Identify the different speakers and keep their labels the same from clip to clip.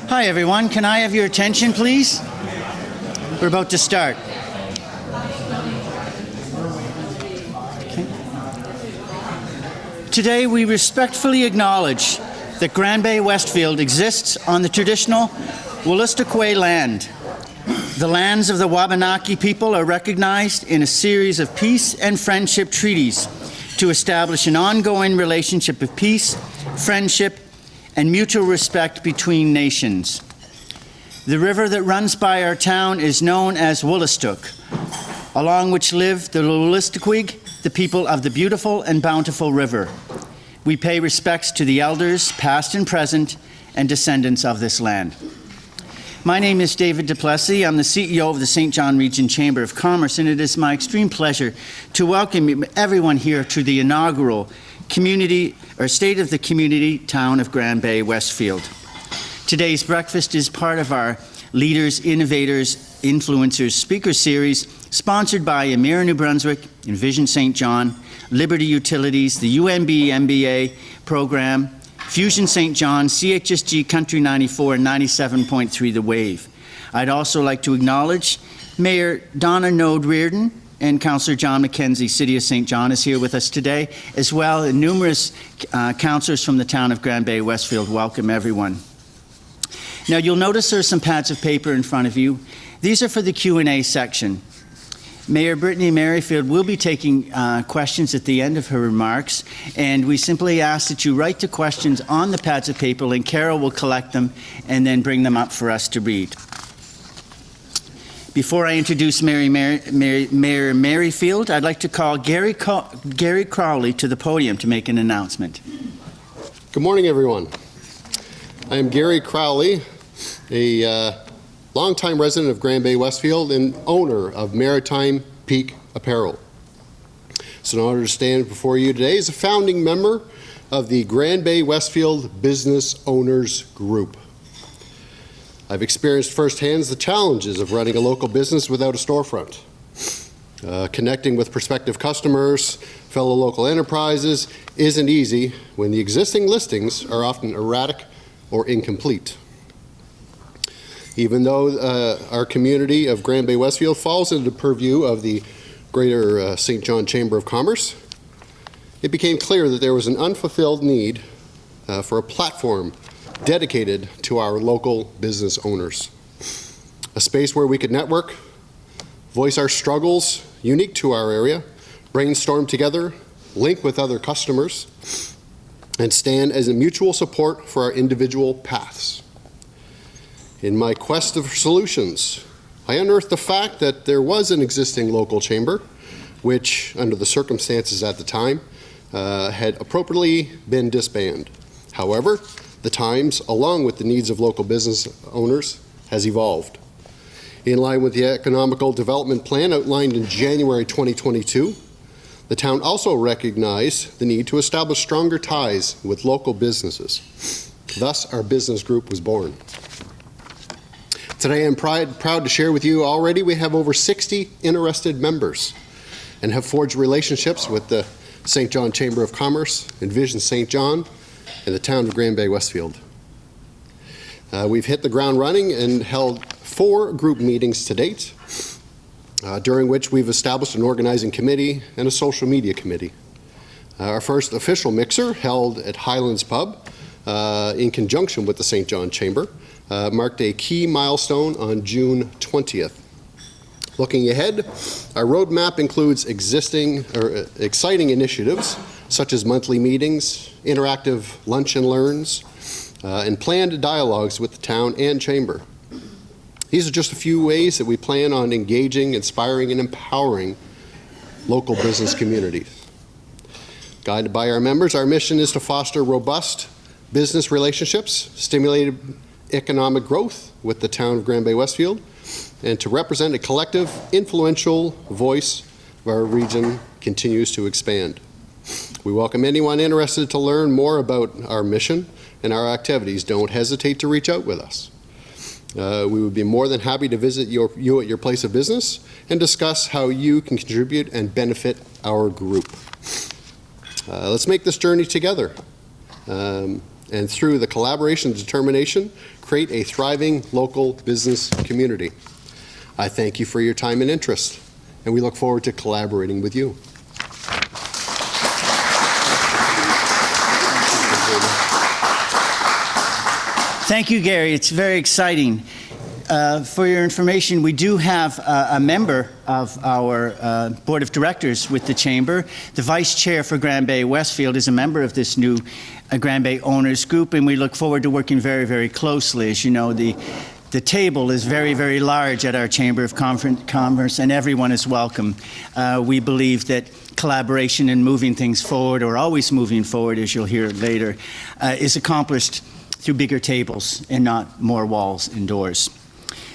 Speaker 1: Hi everyone, can I have your attention please? We're about to start. Okay. Today we respectfully acknowledge that Grand Bay-Westfield exists on the traditional Wolastoqey land. The lands of the Wabanaki people are recognized in a series of peace and friendship treaties to establish an ongoing relationship of peace, friendship, and mutual respect between nations. The river that runs by our town is known as Wolastoq, along which live the Wolastoqey, the people of the beautiful and bountiful river. We pay respects to the elders, past and present, and descendants of this land. My name is David Duplessis. I'm the CEO of the St. John Region Chamber of Commerce, and it is my extreme pleasure to welcome everyone here to the inaugural State of the Community Town of Grand Bay-Westfield. Today's breakfast is part of our Leaders, Innovators, Influencers Speaker Series, sponsored by Emera New Brunswick, Envision St. John, Liberty Utilities, the UMB MBA program, Fusion St. John, CHSG Country 94 and 97.3 The Wave. I'd also like to acknowledge Mayor Donna Node-Reardon and Councillor John McKenzie. City of St. John is here with us today, as well as numerous councillors from the town of Grand Bay-Westfield. Welcome everyone. Now you'll notice there are some pads of paper in front of you. These are for the Q&A section. Mayor Brittany Merrifield will be taking questions at the end of her remarks, and we simply ask that you write the questions on the pads of paper, and Carol will collect them and then bring them up for us to read. Before I introduce Mayor Merrifield, I'd like to call Gary Crowley to the podium to make an announcement.
Speaker 2: Good morning, everyone. I am Gary Crowley, a longtime resident of Grand Bay-Westfield and owner of Maritime Peak Apparel. It's an honor to stand before you today as a founding member of the Grand Bay-Westfield Business Owners Group. I've experienced firsthand the challenges of running a local business without a storefront. Connecting with prospective customers, fellow local enterprises isn't easy when the existing listings are often erratic or incomplete. Even though our community of Grand Bay-Westfield falls into the purview of the Greater St. John Chamber of Commerce, it became clear that there was an unfulfilled need for a platform dedicated to our local business owners. A space where we could network, voice our struggles unique to our area, brainstorm together, link with other customers, and stand as a mutual support for our individual paths. In my quest for solutions, I unearthed the fact that there was an existing local chamber, which, under the circumstances at the time, had appropriately been disbanded. However, the times, along with the needs of local business owners, has evolved. In line with the economical development plan outlined in January 2022, the town also recognized the need to establish stronger ties with local businesses. Thus, our business group was born. Today, I'm proud to share with you already we have over 60 interested members and have forged relationships with the St. John Chamber of Commerce, Envision St. John, and the town of Grand Bay-Westfield. We've hit the ground running and held 4 group meetings to date, during which we've established an organizing committee and a social media committee. Our first official mixer, held at Highlands Pub in conjunction with the St. John Chamber, marked a key milestone on June 20th. Looking ahead, our roadmap includes exciting initiatives such as monthly meetings, interactive lunch and learns, and planned dialogues with the town and chamber. These are just a few ways that we plan on engaging, inspiring, and empowering local business communities. Guided by our members, our mission is to foster robust business relationships, stimulate economic growth with the town of Grand Bay-Westfield, and to represent a collective, influential voice of our region continues to expand. We welcome anyone interested to learn more about our mission and our activities. Don't hesitate to reach out with us. We would be more than happy to visit you at your place of business and discuss how you can contribute and benefit our group. Let's make this journey together. and through the collaboration and determination, create a thriving local business community. I thank you for your time and interest, and we look forward to collaborating with you.
Speaker 1: Thank you, Gary. It's very exciting. For your information, we do have a member of our board of directors with the Chamber. The vice chair for Grand Bay-Westfield is a member of this new Grand Bay owners group, and we look forward to working very, very closely. As you know, the table is very, very large at our Chamber of Commerce, and everyone is welcome. We believe that collaboration and moving things forward, or always moving forward, as you'll hear later, is accomplished through bigger tables and not more walls and doors.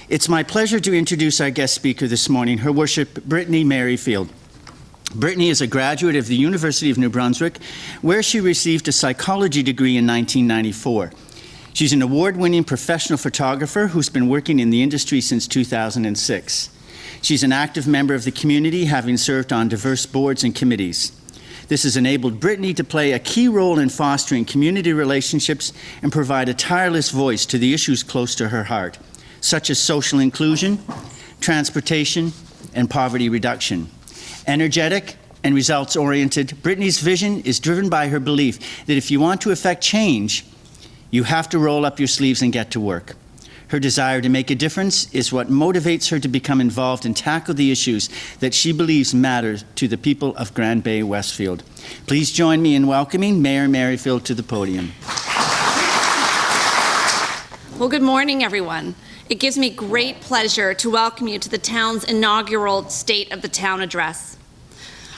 Speaker 1: It's my pleasure to introduce our guest speaker this morning, Her Worship Brittany Merrifield. Brittany is a graduate of the University of New Brunswick, where she received a psychology degree in 1994. She's an award-winning professional photographer who's been working in the industry since 2006. She's an active member of the community, having served on diverse boards and committees. This has enabled Brittany to play a key role in fostering community relationships and provide a tireless voice to the issues close to her heart, such as social inclusion, transportation, and poverty reduction. Energetic and results-oriented, Brittany's vision is driven by her belief that if you want to affect change, you have to roll up your sleeves and get to work. Her desire to make a difference is what motivates her to become involved and tackle the issues that she believes matter to the people of Grand Bay-Westfield. Please join me in welcoming Mayor Merrifield to the podium.
Speaker 3: Well, good morning, everyone. It gives me great pleasure to welcome you to the town's inaugural State of the Town address.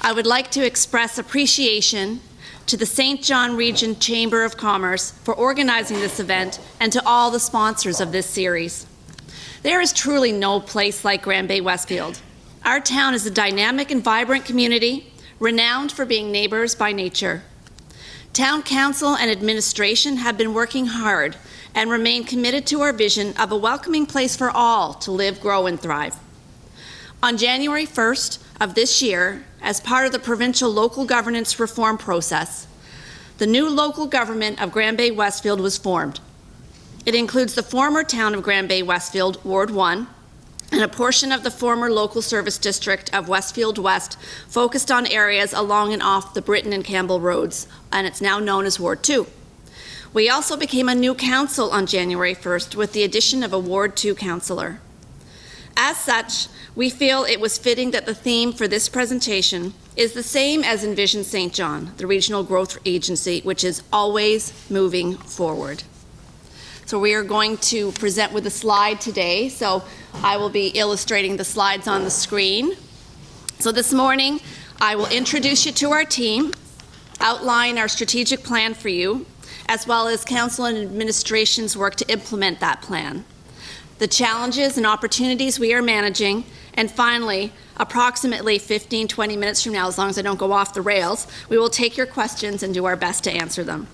Speaker 3: I would like to express appreciation to the St. John Region Chamber of Commerce for organizing this event, and to all the sponsors of this series. There is truly no place like Grand Bay-Westfield. Our town is a dynamic and vibrant community, renowned for being neighbors by nature. Town Council and administration have been working hard and remain committed to our vision of a welcoming place for all to live, grow, and thrive. On January 1st of this year, as part of the provincial local governance reform process, the new local government of Grand Bay-Westfield was formed. It includes the former town of Grand Bay-Westfield, Ward 1, and a portion of the former local service district of Westfield West, focused on areas along and off the Britton and Campbell roads, and it's now known as Ward 2. We also became a new council on January 1st with the addition of a Ward 2 councillor. As such, we feel it was fitting that the theme for this presentation is the same as Envision St. John, the regional growth agency, which is always moving forward. So we are going to present with a slide today. So I will be illustrating the slides on the screen. So this morning, I will introduce you to our team, outline our strategic plan for you, as well as council and administration's work to implement that plan, the challenges and opportunities we are managing, and finally, approximately 15-20 minutes from now, as long as I don't go off the rails, we will take your questions and do our best to answer them.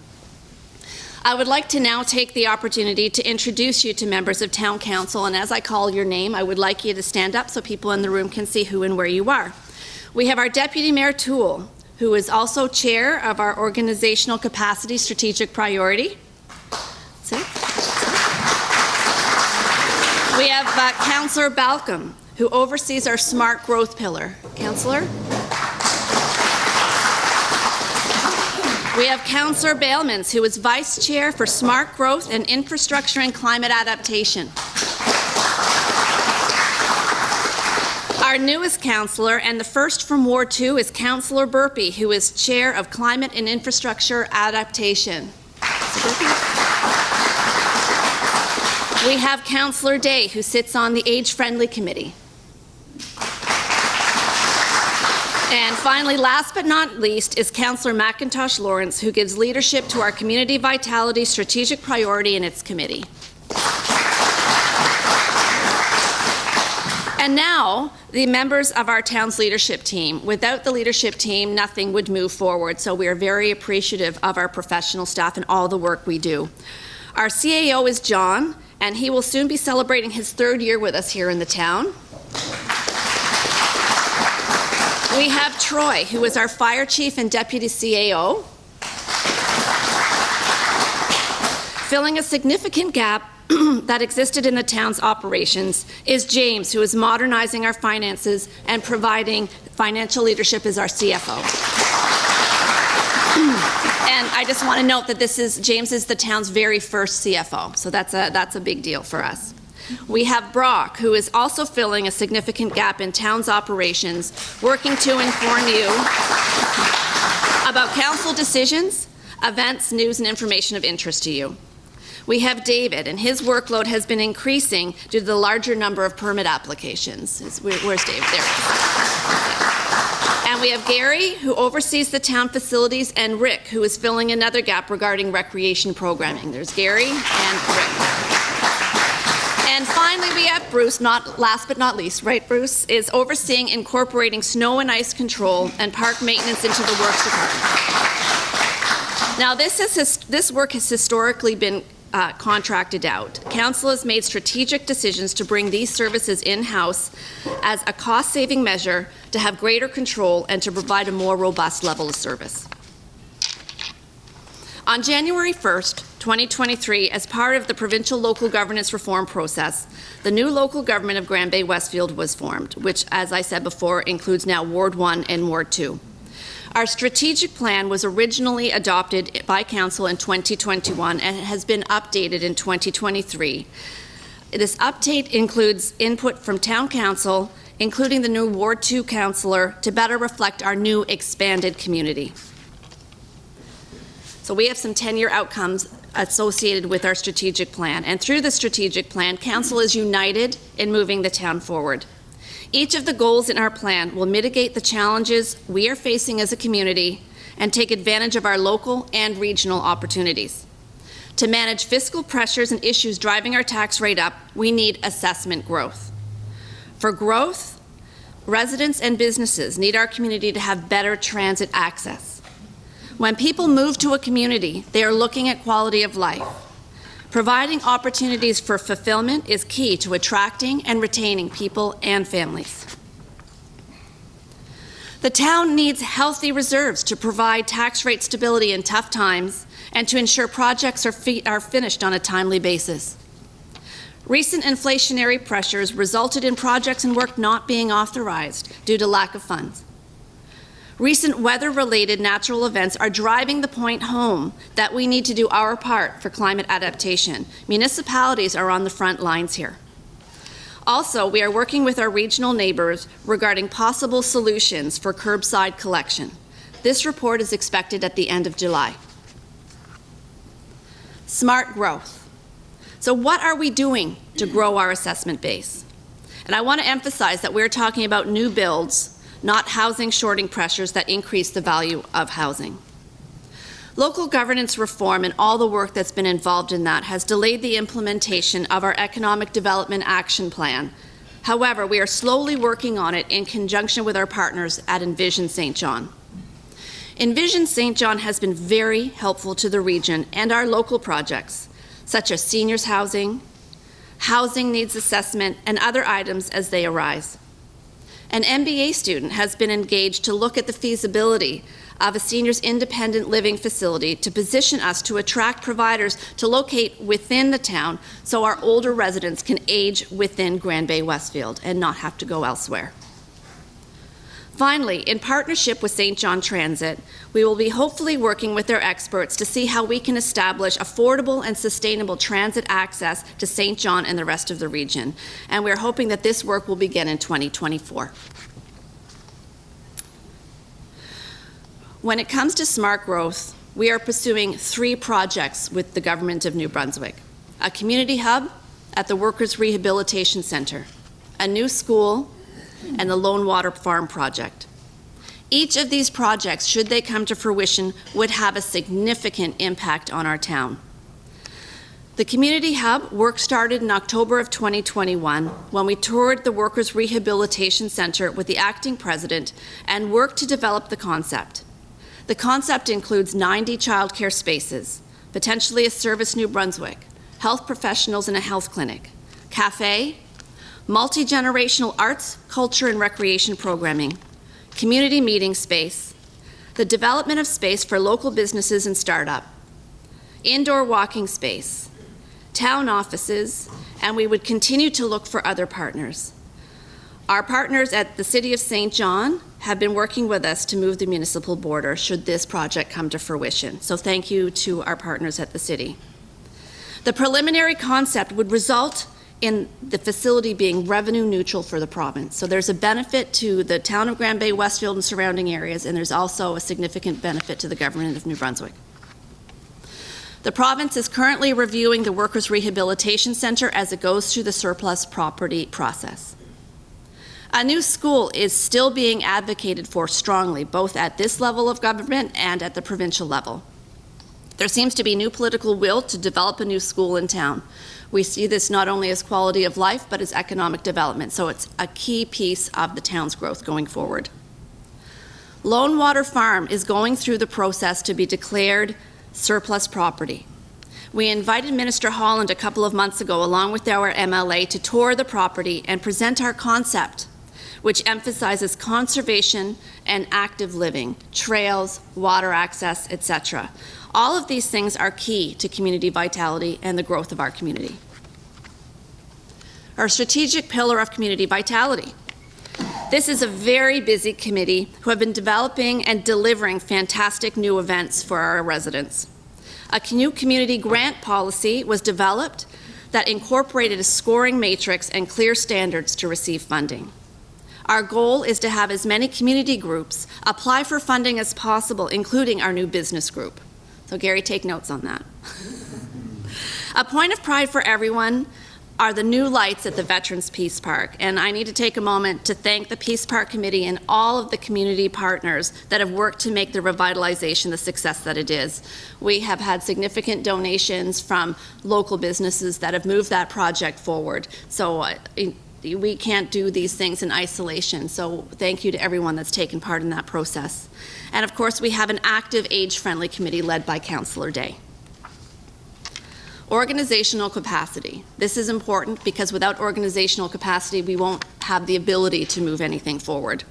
Speaker 3: I would like to now take the opportunity to introduce you to members of Town Council, and as I call your name, I would like you to stand up so people in the room can see who and where you are. We have our Deputy Mayor Toole, who is also Chair of our Organizational Capacity Strategic Priority. See? We have Councillor Balcom, who oversees our Smart Growth Pillar. Councillor? We have Councillor Bailmans, who is Vice Chair for Smart Growth and Infrastructure and Climate Adaptation. Our newest councillor, and the first from Ward 2, is Councillor Burpee, who is Chair of Climate and Infrastructure Adaptation. We have Councillor Day, who sits on the Age Friendly Committee. And finally, last but not least, is Councillor McIntosh Lawrence, who gives leadership to our Community Vitality Strategic Priority in its committee. And now, the members of our town's leadership team. Without the leadership team, nothing would move forward, so we are very appreciative of our professional staff and all the work we do. Our CAO is John, and he will soon be celebrating his 3rd year with us here in the town. We have Troy, who is our Fire Chief and Deputy CAO. Filling a significant gap that existed in the town's operations is James, who is modernizing our finances and providing financial leadership as our CFO. And I just want to note that James is the town's very first CFO, so that's a big deal for us. We have Brock, who is also filling a significant gap in town's operations, working to inform you about council decisions, events, news, and information of interest to you. We have David, and his workload has been increasing due to the larger number of permit applications. Where's David? There he is. And we have Gary, who oversees the town facilities, and Rick, who is filling another gap regarding recreation programming. There's Gary and Rick. And finally, we have Bruce, last but not least, right, Bruce, is overseeing incorporating snow and ice control and park maintenance into the works department. Now, this work has historically been contracted out. Council has made strategic decisions to bring these services in-house as a cost-saving measure to have greater control and to provide a more robust level of service. On January 1st, 2023, as part of the provincial local governance reform process, the new local government of Grand Bay-Westfield was formed, which, as I said before, includes now Ward 1 and Ward 2. Our strategic plan was originally adopted by Council in 2021 and has been updated in 2023. This update includes input from Town Council, including the new Ward 2 councillor, to better reflect our new expanded community. So we have some 10-year outcomes associated with our strategic plan, and through the strategic plan, Council is united in moving the town forward. Each of the goals in our plan will mitigate the challenges we are facing as a community and take advantage of our local and regional opportunities. To manage fiscal pressures and issues driving our tax rate up, we need assessment growth. For growth, residents and businesses need our community to have better transit access. When people move to a community, they are looking at quality of life. Providing opportunities for fulfillment is key to attracting and retaining people and families. The town needs healthy reserves to provide tax rate stability in tough times and to ensure projects are finished on a timely basis. Recent inflationary pressures resulted in projects and work not being authorized due to lack of funds. Recent weather-related natural events are driving the point home that we need to do our part for climate adaptation. Municipalities are on the front lines here. Also, we are working with our regional neighbors regarding possible solutions for curbside collection. This report is expected at the end of July. Smart growth. So what are we doing to grow our assessment base? And I want to emphasize that we're talking about new builds, not housing shorting pressures that increase the value of housing. Local governance reform and all the work that's been involved in that has delayed the implementation of our Economic Development Action Plan. However, we are slowly working on it in conjunction with our partners at Envision St. John. Envision St. John has been very helpful to the region and our local projects, such as seniors housing, housing needs assessment, and other items as they arise. An MBA student has been engaged to look at the feasibility of a seniors' independent living facility to position us to attract providers to locate within the town so our older residents can age within Grand Bay-Westfield and not have to go elsewhere. Finally, in partnership with St. John Transit, we will be hopefully working with their experts to see how we can establish affordable and sustainable transit access to St. John and the rest of the region. And we're hoping that this work will begin in 2024. When it comes to smart growth, we are pursuing 3 projects with the government of New Brunswick: a community hub at the Workers' Rehabilitation Center, a new school, and the Lone Water Farm project. Each of these projects, should they come to fruition, would have a significant impact on our town. The community hub work started in October of 2021 when we toured the Workers' Rehabilitation Center with the acting president and worked to develop the concept. The concept includes 90 childcare spaces, potentially a Service New Brunswick, health professionals in a health clinic, cafe, multi-generational arts, culture, and recreation programming, community meeting space, the development of space for local businesses and startup, indoor walking space, town offices, and we would continue to look for other partners. Our partners at the City of St. John have been working with us to move the municipal border should this project come to fruition. So thank you to our partners at the city. The preliminary concept would result in the facility being revenue neutral for the province. So there's a benefit to the town of Grand Bay-Westfield and surrounding areas, and there's also a significant benefit to the government of New Brunswick. The province is currently reviewing the Workers' Rehabilitation Centre as it goes through the surplus property process. A new school is still being advocated for strongly, both at this level of government and at the provincial level. There seems to be new political will to develop a new school in town. We see this not only as quality of life, but as economic development, so it's a key piece of the town's growth going forward. Lone Water Farm is going through the process to be declared surplus property. We invited Minister Holland a couple of months ago, along with our MLA, to tour the property and present our concept, which emphasizes conservation and active living, trails, water access, etc. All of these things are key to community vitality and the growth of our community. Our strategic pillar of community vitality. This is a very busy committee who have been developing and delivering fantastic new events for our residents. A new community grant policy was developed that incorporated a scoring matrix and clear standards to receive funding. Our goal is to have as many community groups apply for funding as possible, including our new business group. So Gary, take notes on that. A point of pride for everyone are the new lights at the Veterans Peace Park. And I need to take a moment to thank the Peace Park Committee and all of the community partners that have worked to make the revitalization the success that it is. We have had significant donations from local businesses that have moved that project forward. So we can't do these things in isolation. So thank you to everyone that's taken part in that process. And of course, we have an active age-friendly committee led by Councillor Day. Organizational capacity. This is important because without organizational capacity, we won't have the ability to move anything forward.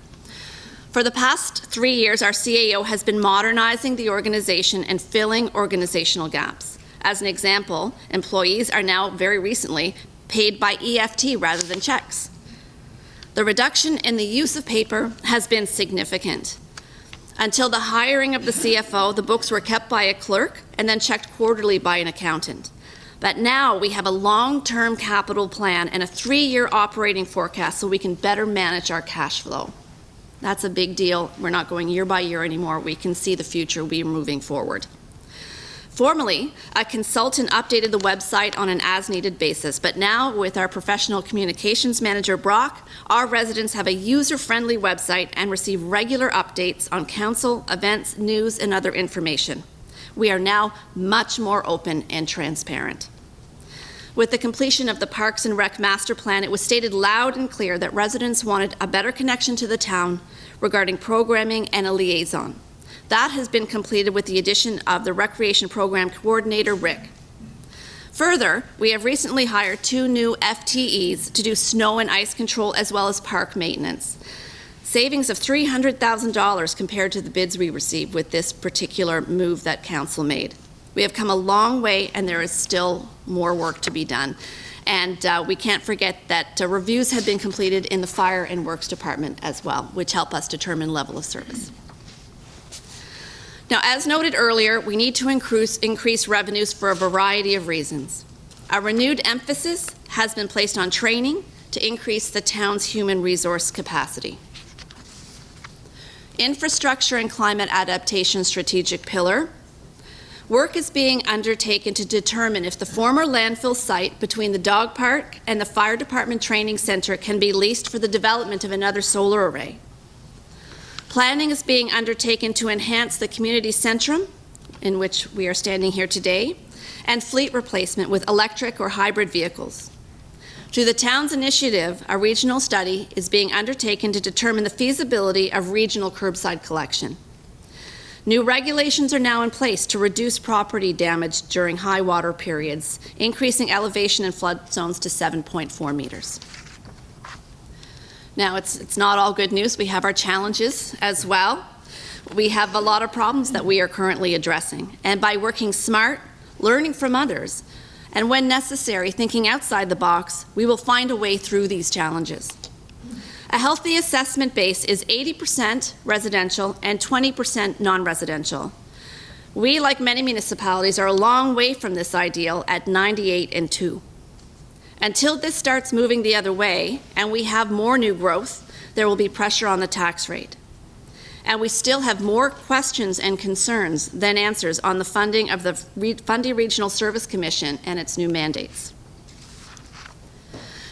Speaker 3: For the past 3 years, our CAO has been modernizing the organization and filling organizational gaps. As an example, employees are now very recently paid by EFT rather than checks. The reduction in the use of paper has been significant. Until the hiring of the CFO, the books were kept by a clerk and then checked quarterly by an accountant. But now we have a long-term capital plan and a 3-year operating forecast so we can better manage our cash flow. That's a big deal. We're not going year by year anymore. We can see the future. We're moving forward. Formerly, a consultant updated the website on an as-needed basis, but now with our professional communications manager, Brock, our residents have a user-friendly website and receive regular updates on council, events, news, and other information. We are now much more open and transparent. With the completion of the Parks and Rec Master Plan, it was stated loud and clear that residents wanted a better connection to the town regarding programming and a liaison. That has been completed with the addition of the Recreation Program Coordinator, Rick. Further, we have recently hired 2 new FTEs to do snow and ice control as well as park maintenance. Savings of $300,000 compared to the bids we received with this particular move that Council made. We have come a long way and there is still more work to be done. And we can't forget that reviews have been completed in the Fire and Works Department as well, which help us determine level of service. Now, as noted earlier, we need to increase revenues for a variety of reasons. A renewed emphasis has been placed on training to increase the town's human resource capacity. Infrastructure and climate adaptation strategic pillar. Work is being undertaken to determine if the former landfill site between the dog park and the fire department training center can be leased for the development of another solar array. Planning is being undertaken to enhance the community centrum, in which we are standing here today, and fleet replacement with electric or hybrid vehicles. Through the town's initiative, a regional study is being undertaken to determine the feasibility of regional curbside collection. New regulations are now in place to reduce property damage during high water periods, increasing elevation in flood zones to 7.4 meters. Now, it's not all good news. We have our challenges as well. We have a lot of problems that we are currently addressing. And by working smart, learning from others, and when necessary, thinking outside the box, we will find a way through these challenges. A healthy assessment base is 80% residential and 20% non-residential. We, like many municipalities, are a long way from this ideal at 98 and 2. Until this starts moving the other way and we have more new growth, there will be pressure on the tax rate. And we still have more questions and concerns than answers on the funding of the Fundy Regional Service Commission and its new mandates.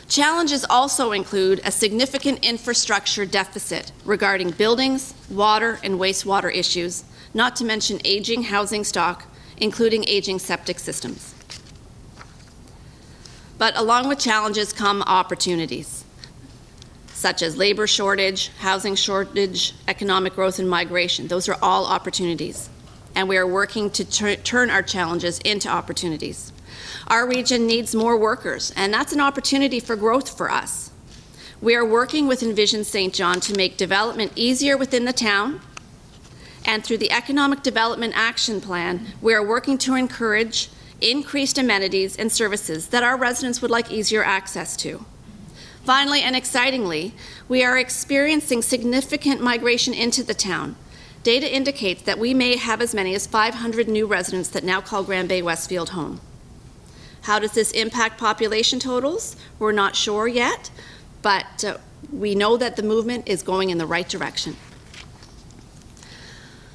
Speaker 3: Challenges also include a significant infrastructure deficit regarding buildings, water, and wastewater issues, not to mention aging housing stock, including aging septic systems. But along with challenges come opportunities, such as labor shortage, housing shortage, economic growth, and migration. Those are all opportunities, and we are working to turn our challenges into opportunities. Our region needs more workers, and that's an opportunity for growth for us. We are working with Envision St. John to make development easier within the town, and through the Economic Development Action Plan, we are working to encourage increased amenities and services that our residents would like easier access to. Finally, and excitingly, we are experiencing significant migration into the town. Data indicates that we may have as many as 500 new residents that now call Grand Bay-Westfield home. How does this impact population totals? We're not sure yet, but we know that the movement is going in the right direction.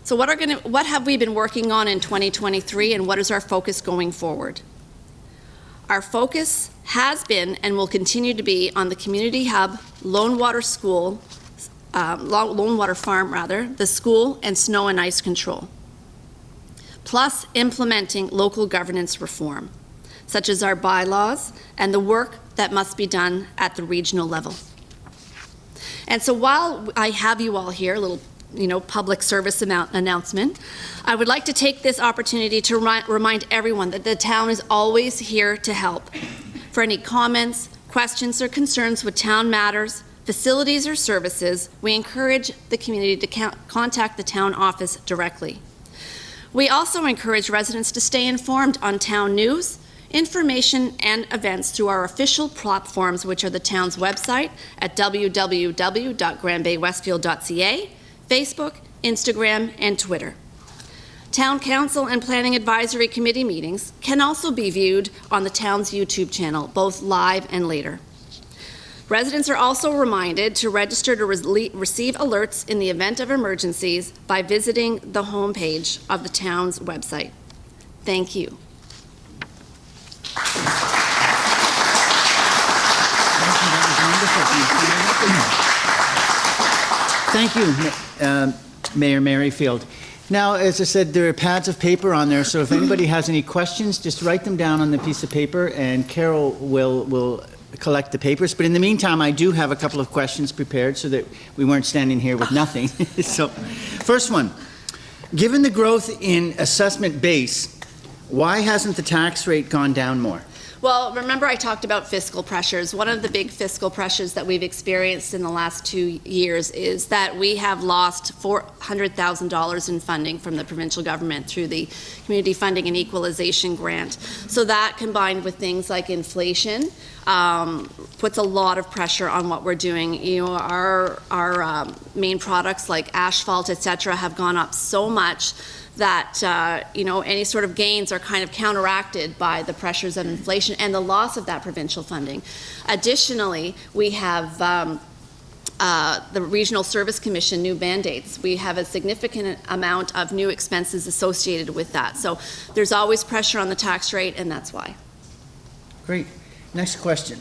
Speaker 3: So what have we been working on in 2023, and what is our focus going forward? Our focus has been and will continue to be on the community hub, Lone Water Farm, the school, and snow and ice control. Plus implementing local governance reform, such as our bylaws and the work that must be done at the regional level. And so while I have you all here, a little public service announcement, I would like to take this opportunity to remind everyone that the town is always here to help. For any comments, questions, or concerns with town matters, facilities, or services, we encourage the community to contact the town office directly. We also encourage residents to stay informed on town news, information, and events through our official platforms, which are the town's website at www.grandbaywestfield.ca, Facebook, Instagram, and Twitter. Town Council and Planning Advisory Committee meetings can also be viewed on the town's YouTube channel, both live and later. Residents are also reminded to register to receive alerts in the event of emergencies by visiting the homepage of the town's website. Thank you.
Speaker 1: Thank you, Mayor Merrifield. Now, as I said, there are pads of paper on there, so if anybody has any questions, just write them down on the piece of paper, and Carol will collect the papers. But in the meantime, I do have a couple of questions prepared so that we weren't standing here with nothing. So, first one, given the growth in assessment base, why hasn't the tax rate gone down more?
Speaker 3: Well, remember I talked about fiscal pressures. One of the big fiscal pressures that we've experienced in the last 2 years is that we have lost $400,000 in funding from the provincial government through the Community Funding and Equalization Grant. So that, combined with things like inflation, puts a lot of pressure on what we're doing. Our main products like asphalt, etc., have gone up so much that any sort of gains are kind of counteracted by the pressures of inflation and the loss of that provincial funding. Additionally, we have the Regional Service Commission new mandates. We have a significant amount of new expenses associated with that. So there's always pressure on the tax rate, and that's why.
Speaker 1: Great. Next question.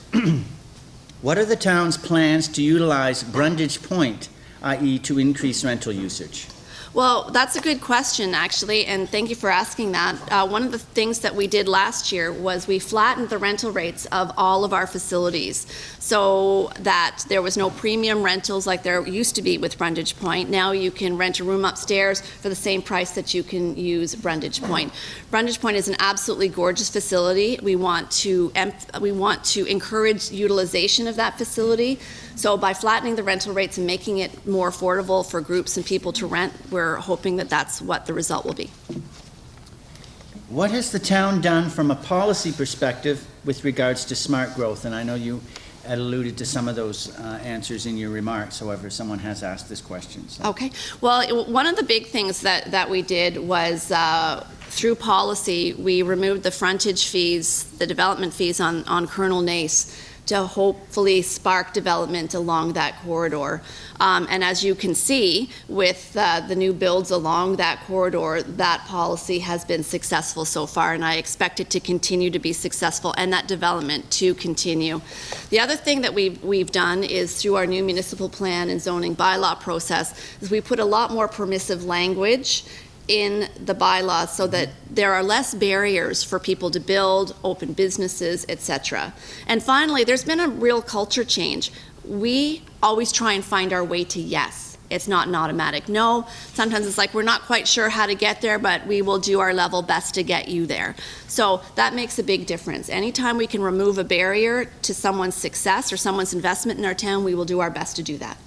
Speaker 1: What are the town's plans to utilize Brundage Point, i.e. to increase rental usage?
Speaker 3: Well, that's a good question, actually, and thank you for asking that. One of the things that we did last year was we flattened the rental rates of all of our facilities so that there was no premium rentals like there used to be with Brundage Point. Now you can rent a room upstairs for the same price that you can use Brundage Point. Brundage Point is an absolutely gorgeous facility. We want to encourage utilization of that facility. So by flattening the rental rates and making it more affordable for groups and people to rent, we're hoping that that's what the result will be.
Speaker 1: What has the town done from a policy perspective with regards to smart growth? And I know you had alluded to some of those answers in your remarks. However, someone has asked this question. So.
Speaker 3: Okay. Well, one of the big things that we did was through policy, we removed the frontage fees, the development fees on Colonel Nace to hopefully spark development along that corridor. And as you can see, with the new builds along that corridor, that policy has been successful so far, and I expect it to continue to be successful and that development to continue. The other thing that we've done is through our new municipal plan and zoning bylaw process is we put a lot more permissive language in the bylaws so that there are less barriers for people to build, open businesses, etc. And finally, there's been a real culture change. We always try and find our way to yes. It's not an automatic no. Sometimes it's like we're not quite sure how to get there, but we will do our level best to get you there. So that makes a big difference. Anytime we can remove a barrier to someone's success or someone's investment in our town, we will do our best to do that.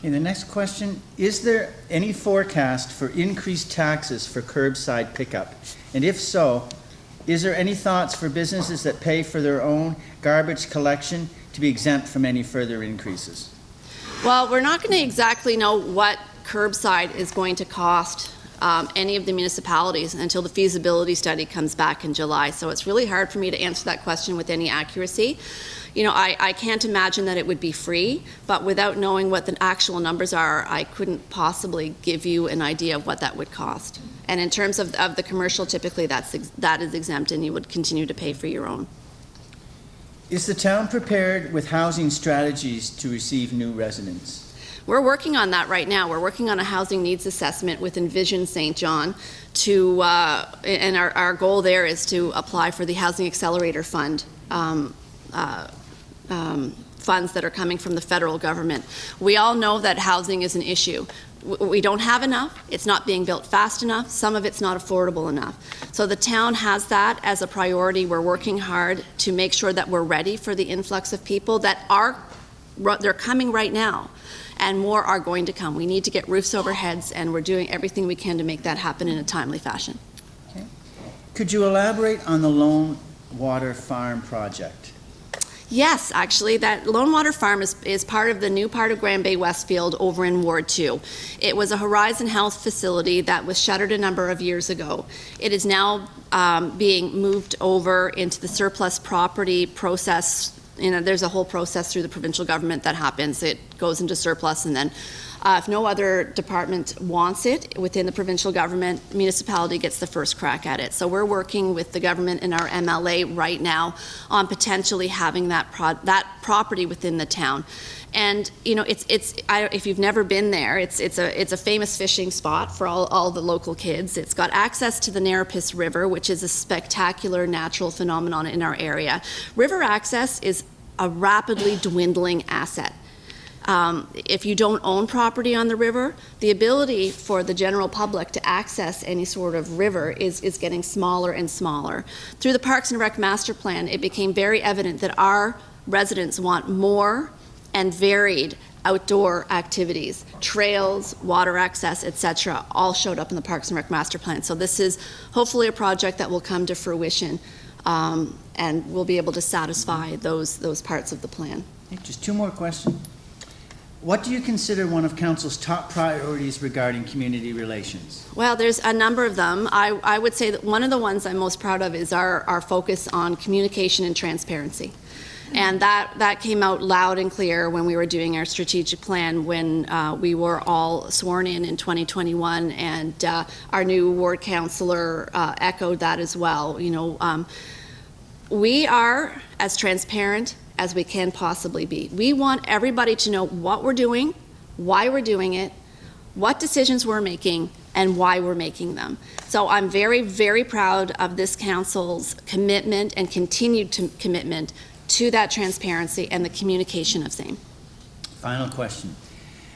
Speaker 1: Okay, the next question, is there any forecast for increased taxes for curbside pickup? And if so, is there any thoughts for businesses that pay for their own garbage collection to be exempt from any further increases?
Speaker 3: Well, we're not going to exactly know what curbside is going to cost any of the municipalities until the feasibility study comes back in July. So it's really hard for me to answer that question with any accuracy. You know, I can't imagine that it would be free, but without knowing what the actual numbers are, I couldn't possibly give you an idea of what that would cost. And in terms of the commercial, typically that is exempt and you would continue to pay for your own.
Speaker 1: Is the town prepared with housing strategies to receive new residents?
Speaker 3: We're working on that right now. We're working on a housing needs assessment with Envision St. John to, and our goal there is to apply for the Housing Accelerator Fund. Funds that are coming from the federal government. We all know that housing is an issue. We don't have enough. It's not being built fast enough. Some of it's not affordable enough. So the town has that as a priority. We're working hard to make sure that we're ready for the influx of people that they're coming right now, and more are going to come. We need to get roofs over heads, and we're doing everything we can to make that happen in a timely fashion.
Speaker 1: Okay. Could you elaborate on the Lone Water Farm project?
Speaker 3: Yes, actually, that Lone Water Farm is part of the new part of Bay-Westfield over in Ward 2. It was a Horizon Health facility that was shuttered a number of years ago. It is now being moved over into the surplus property process. You know, there's a whole process through the provincial government that happens. It goes into surplus, and then if no other department wants it within the provincial government, municipality gets the first crack at it. So we're working with the government and our MLA right now on potentially having that property within the town. And you know, if you've never been there, it's a famous fishing spot for all the local kids. It's got access to the Merrifield River, which is a spectacular natural phenomenon in our area. River access is a rapidly dwindling asset. If you don't own property on the river, the ability for the general public to access any sort of river is getting smaller and smaller. Through the Parks and Rec Master Plan, it became very evident that our residents want more and varied outdoor activities. Trails, water access, etc., all showed up in the Parks and Rec Master Plan. So this is hopefully a project that will come to fruition, and we'll be able to satisfy those parts of the plan.
Speaker 1: Okay, just two more questions. What do you consider one of Council's top priorities regarding community relations?
Speaker 3: Well, there's a number of them. I would say that one of the ones I'm most proud of is our focus on communication and transparency. And that came out loud and clear when we were doing our strategic plan, when we were all sworn in 2021, and our new ward councillor echoed that as well. You know, we are as transparent as we can possibly be. We want everybody to know what we're doing, why we're doing it, what decisions we're making, and why we're making them. So I'm very, very proud of this council's commitment and continued commitment to that transparency and the communication of same.
Speaker 1: Final question.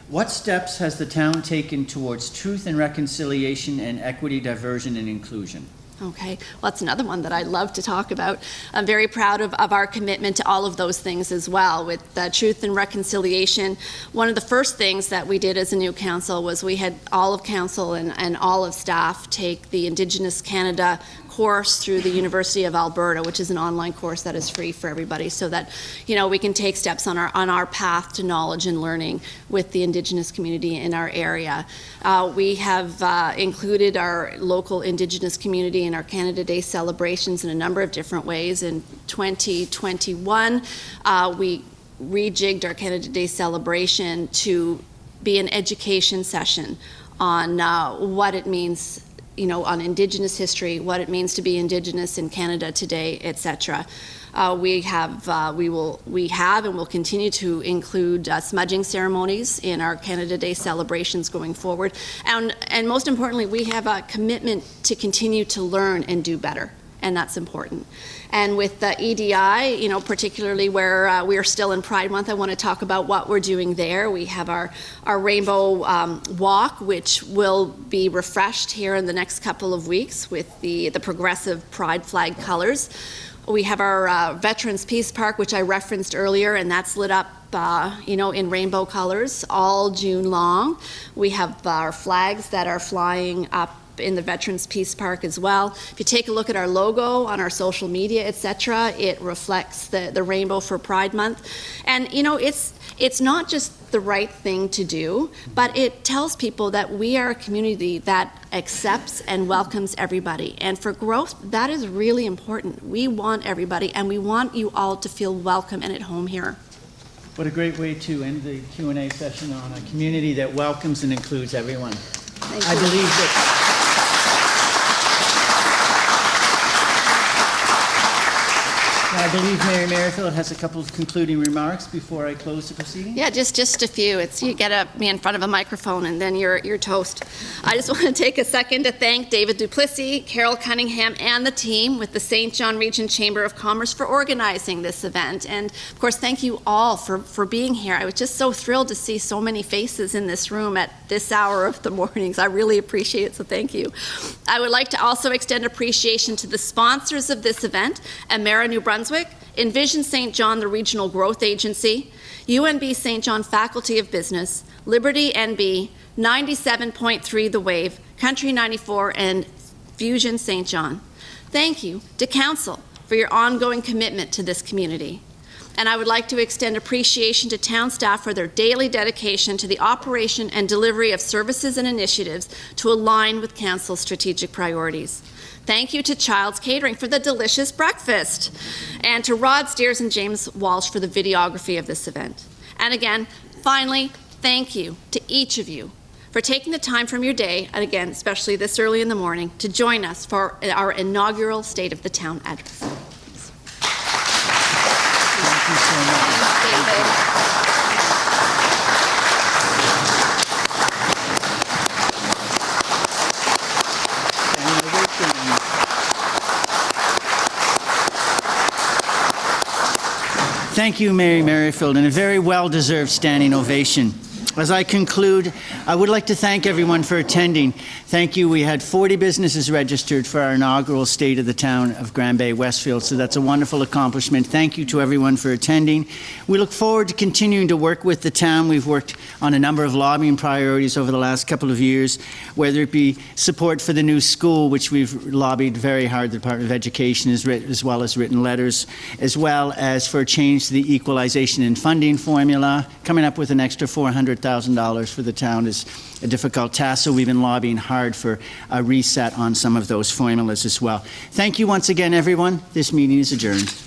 Speaker 1: What steps has the town taken towards truth and reconciliation and equity, diversion, and inclusion?
Speaker 3: Okay, well, that's another one that I love to talk about. I'm very proud of our commitment to all of those things as well. With Truth and Reconciliation, one of the first things that we did as a new council was we had all of council and all of staff take the Indigenous Canada course through the University of Alberta, which is an online course that is free for everybody, so that, you know, we can take steps on our path to knowledge and learning with the Indigenous community in our area. We have included our local Indigenous community in our Canada Day celebrations in a number of different ways. In 2021, we rejigged our Canada Day celebration to be an education session on what it means, you know, on Indigenous history, what it means to be Indigenous in Canada today, etc. We have and will continue to include smudging ceremonies in our Canada Day celebrations going forward. And most importantly, we have a commitment to continue to learn and do better, and that's important. And with the EDI, you know, particularly where we are still in Pride Month, I want to talk about what we're doing there. We have our Rainbow Walk, which will be refreshed here in the next couple of weeks with the progressive Pride flag colors. We have our Veterans Peace Park, which I referenced earlier, and that's lit up you know, in rainbow colors all June long. We have our flags that are flying up in the Veterans Peace Park as well. If you take a look at our logo on our social media, etc., it reflects the rainbow for Pride Month. And you know, it's not just the right thing to do, but it tells people that we are a community that accepts and welcomes everybody. And for growth, that is really important. We want everybody, and we want you all to feel welcome and at home here.
Speaker 1: What a great way to end the Q&A session, on a community that welcomes and includes everyone.
Speaker 3: Thank
Speaker 1: I
Speaker 3: you.
Speaker 1: believe that I believe Mary Merrifield has a couple of concluding remarks before I close the proceeding.
Speaker 3: Yeah, just a few. It's you get me in front of a microphone and then you're toast. I just want to take a second to thank David Duplessis, Carol Cunningham, and the team with the St. John Region Chamber of Commerce for organizing this event. And of course, thank you all for being here. I was just so thrilled to see so many faces in this room at this hour of the mornings. I really appreciate it, so thank you. I would like to also extend appreciation to the sponsors of this event, Emera New Brunswick, Envision St. John, the Regional Growth Agency, UNB St. John Faculty of Business, Liberty NB, 97.3 The Wave, Country 94, and Fusion St. John. Thank you to Council for your ongoing commitment to this community. And I would like to extend appreciation to town staff for their daily dedication to the operation and delivery of services and initiatives to align with Council's strategic priorities. Thank you to Child's Catering for the delicious breakfast, and to Rod Steers and James Walsh for the videography of this event. And again, finally, thank you to each of you for taking the time from your day, and again, especially this early in the morning, to join us for our inaugural State of the Town address.
Speaker 1: Thank you so much.
Speaker 3: David.
Speaker 1: Thank you, Mary Merrifield, and a very well-deserved standing ovation. As I conclude, I would like to thank everyone for attending. Thank you. We had 40 businesses registered for our inaugural State of the Town of Grand Bay-Westfield, so that's a wonderful accomplishment. Thank you to everyone for attending. We look forward to continuing to work with the town. We've worked on a number of lobbying priorities over the last couple of years, whether it be support for the new school, which we've lobbied very hard, the Department of Education, as well as written letters, as well as for a change to the equalization and funding formula. Coming up with an extra $400,000 for the town is a difficult task, so we've been lobbying hard for a reset on some of those formulas as well. Thank you once again, everyone. This meeting is adjourned.